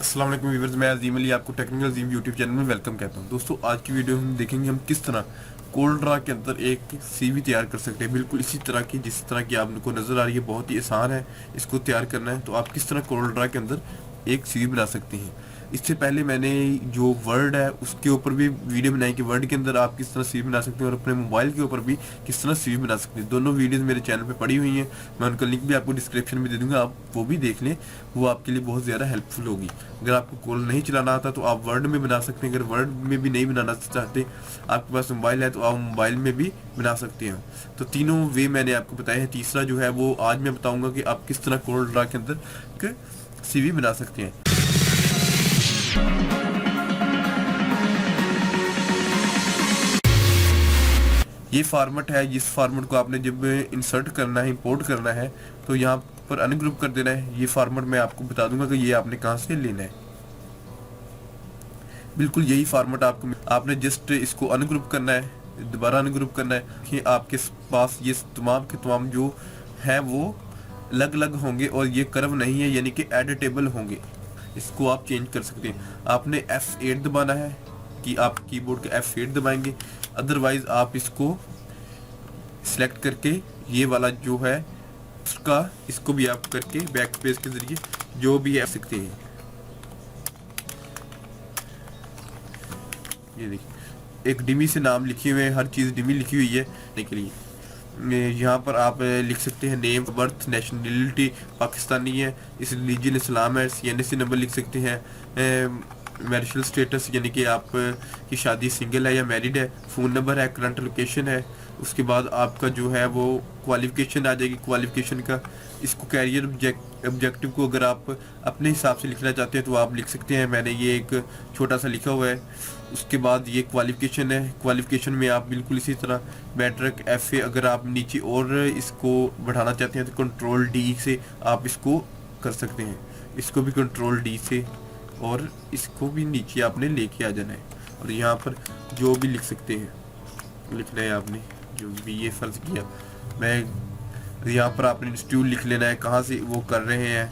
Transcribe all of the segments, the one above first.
अस्सलाम वालेकुम व्यूअर्स, मैं अजीम अली आपको टेक्निकल अजीम यूट्यूब चैनल में वेलकम कहता हूं। दोस्तों, आज की वीडियो हम देखेंगे हम किस तरह कोल्ड ड्रा के अंदर एक सीवी तैयार कर सकते हैं, बिल्कुल इसी तरह की जिस तरह की आपको नज़र आ रही है। बहुत ही आसान है इसको तैयार करना है। तो आप किस तरह कोल्ड ड्रा के अंदर एक सीवी बना सकते हैं। इससे पहले मैंने जो वर्ड है उसके ऊपर भी वीडियो बनाई कि वर्ड के अंदर आप किस तरह सीवी बना सकते हैं और अपने मोबाइल के ऊपर भी किस तरह सीवी बना सकते हैं। दोनों वीडियोस मेरे चैनल पे पड़ी हुई हैं, मैं उनका लिंक भी आपको डिस्क्रिप्शन में दे दूंगा, आप वो भी देख लें, वो आपके लिए बहुत ज़्यादा हेल्पफुल होगी। अगर आपको कॉल नहीं चलाना आता तो आप वर्ड में बना सकते हैं। अगर वर्ड में भी नहीं बनाना चाहते, आपके पास मोबाइल है तो आप मोबाइल में भी बना सकते हैं। तो तीनों वे मैंने आपको बताया है। तीसरा जो है वो आज मैं बताऊंगा कि आप किस तरह कोल्ड ड्रा के अंदर सीवी बना सकते हैं। ये फॉर्मेट है, जिस फॉर्मेट को आपने जब इंसर्ट करना है, इंपोर्ट करना है, तो यहाँ पर अनग्रुप कर देना है। ये फॉर्मेट मैं आपको बता दूंगा कि ये आपने कहाँ से लेना है। बिल्कुल यही फॉर्मेट आपने जस्ट इसको अनग्रुप करना है, दोबारा अनग्रुप करना है कि आपके पास ये तमाम के तमाम जो है वो अलग अलग होंगे और ये कर्व नहीं है, यानी कि एडिटेबल होंगे। इसको आप चेंज कर सकते हैं। आपने F8 दबाना है कि आप कीबोर्ड के F8 दबाएंगे, अदरवाइज आप इसको सिलेक्ट करके ये वाला जो है उसका इसको भी आप करके बैक स्पेस के जरिए जो भी है सकते हैं। ये देखिए, एक डिमी से नाम लिखे हुए हैं, हर चीज़ डिमी लिखी हुई है के लिए। यहाँ पर आप लिख सकते हैं नेम, बर्थ, नेशनलिटी पाकिस्तानी है, इस रिलीजन इस्लाम है, CNSC नंबर लिख सकते हैं, मैरिटल स्टेटस यानी कि आप की शादी सिंगल है या मैरिड है, फ़ोन नंबर है, करंट लोकेशन है। उसके बाद आपका जो है वो क्वालिफिकेशन आ जाएगी, क्वालिफिकेशन का। इसको कैरियर ऑब्जेक्टिव को अगर आप अपने हिसाब से लिखना चाहते हैं तो आप लिख सकते हैं। मैंने ये एक छोटा सा लिखा हुआ है। उसके बाद ये क्वालिफिकेशन है, क्वालिफिकेशन में आप बिल्कुल इसी तरह मैट्रिक FA, अगर आप नीचे और इसको बढ़ाना चाहते हैं तो कंट्रोल D से आप इसको कर सकते हैं। इसको भी कंट्रोल D से और इसको भी नीचे आपने लेके आ जाना है और यहाँ पर जो भी लिख सकते हैं, लिखना है आपने जो भी। ये फ़र्ज़ किया मैं यहाँ पर आपने इंस्टीट्यूट लिख लेना है, कहाँ से वो कर रहे हैं।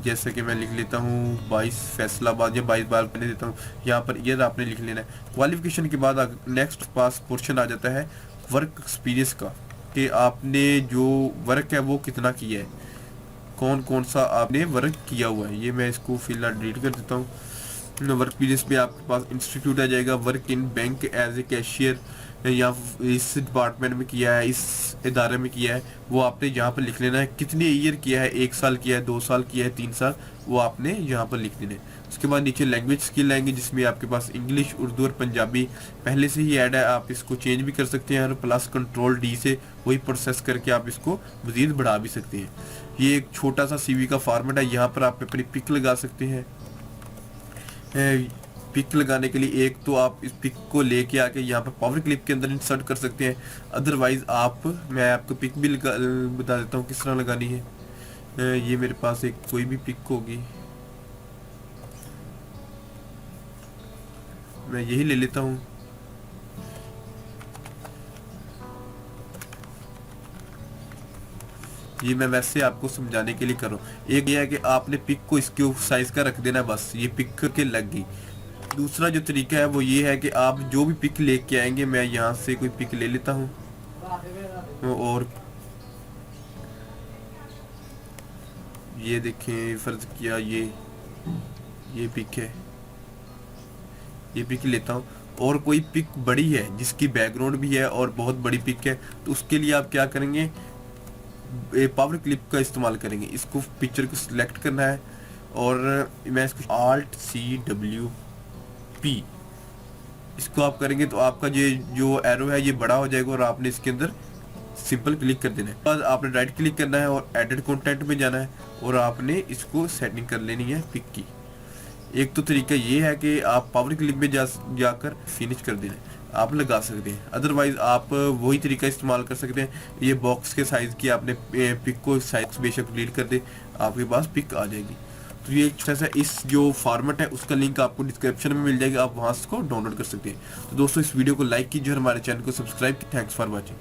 जैसे कि मैं लिख लेता हूँ 22 फैसलाबाद या 22 बार करने देता हूँ। यहाँ पर ईयर आपने लिख लेना है। क्वालिफिकेशन के बाद नेक्स्ट पास पोर्शन आ जाता है वर्क एक्सपीरियंस का, कि आपने जो वर्क है वो कितना किया है, कौन कौन सा आपने वर्क किया हुआ है। ये मैं इसको फिलहाल डिलीट कर देता हूँ। वर्क एक्सपीरियंस में आपके पास इंस्टीट्यूट आ जाएगा, work in bank as a cashier या इस डिपार्टमेंट में किया है, इस इदारे में किया है, वो आपने यहाँ पर लिख लेना है। कितने ईयर किया है, 1 साल किया है, 2 साल किया है, 3 साल, वो आपने यहाँ पर लिख देना है। उसके बाद नीचे लैंग्वेज स्किल आएंगे, जिसमें आपके पास इंग्लिश, उर्दू और पंजाबी पहले से ही ऐड है। आप इसको चेंज भी कर सकते हैं और प्लस कंट्रोल D से वही प्रोसेस करके आप इसको मज़ीद बढ़ा भी सकते हैं। ये एक छोटा सा CV का फॉर्मेट है। यहाँ पर आप अपनी पिक लगा सकते हैं। पिक लगाने के लिए एक तो आप इस पिक को लेके आके यहाँ पर पावर क्लिप के अंदर इंसर्ट कर सकते हैं, अदरवाइज मैं आपको पिक भी बता देता हूँ किस तरह लगानी है। ये मेरे पास एक कोई भी पिक होगी, मैं यही ले लेता हूँ। ये मैं वैसे आपको समझाने के लिए कर रहा हूँ। एक ये है कि आपने पिक को इसके साइज का रख देना, बस ये पिक के लग गई। दूसरा जो तरीका है वो ये है कि आप जो भी पिक लेके आएंगे, मैं यहाँ से कोई पिक ले लेता हूँ और ये देखें, फर्ज किया ये पिक है, ये पिक लेता हूँ। और कोई पिक बड़ी है जिसकी बैकग्राउंड भी है और बहुत बड़ी पिक है, तो उसके लिए आप क्या करेंगे, पावर क्लिप का इस्तेमाल करेंगे। इसको पिक्चर को सिलेक्ट करना है और मैं इसको Alt+C+W+P इसको आप करेंगे तो आपका ये जो एरो है ये बड़ा हो जाएगा और आपने इसके अंदर सिंपल क्लिक कर देना है। बाद आपने राइट क्लिक करना है और एडिट कंटेंट में जाना है और आपने इसको सेटिंग कर लेनी है पिक की। एक तो तरीका ये है कि आप पावर क्लिप में जाकर फिनिश कर देना है, आप लगा सकते हैं। अदरवाइज आप वही तरीका इस्तेमाल कर सकते हैं। ये बॉक्स के साइज़ की आपने पिक को साइज बेशक डिलीट कर दे, आपके पास पिक आ जाएगी। तो ये एक ऐसा इस जो फॉर्मेट है उसका लिंक आपको डिस्क्रिप्शन में मिल जाएगा, आप वहाँ से डाउनलोड कर सकते हैं। तो दोस्तों, इस वीडियो को लाइक कीजिए और हमारे चैनल को सब्सक्राइब कीजिए। Thanks for watching.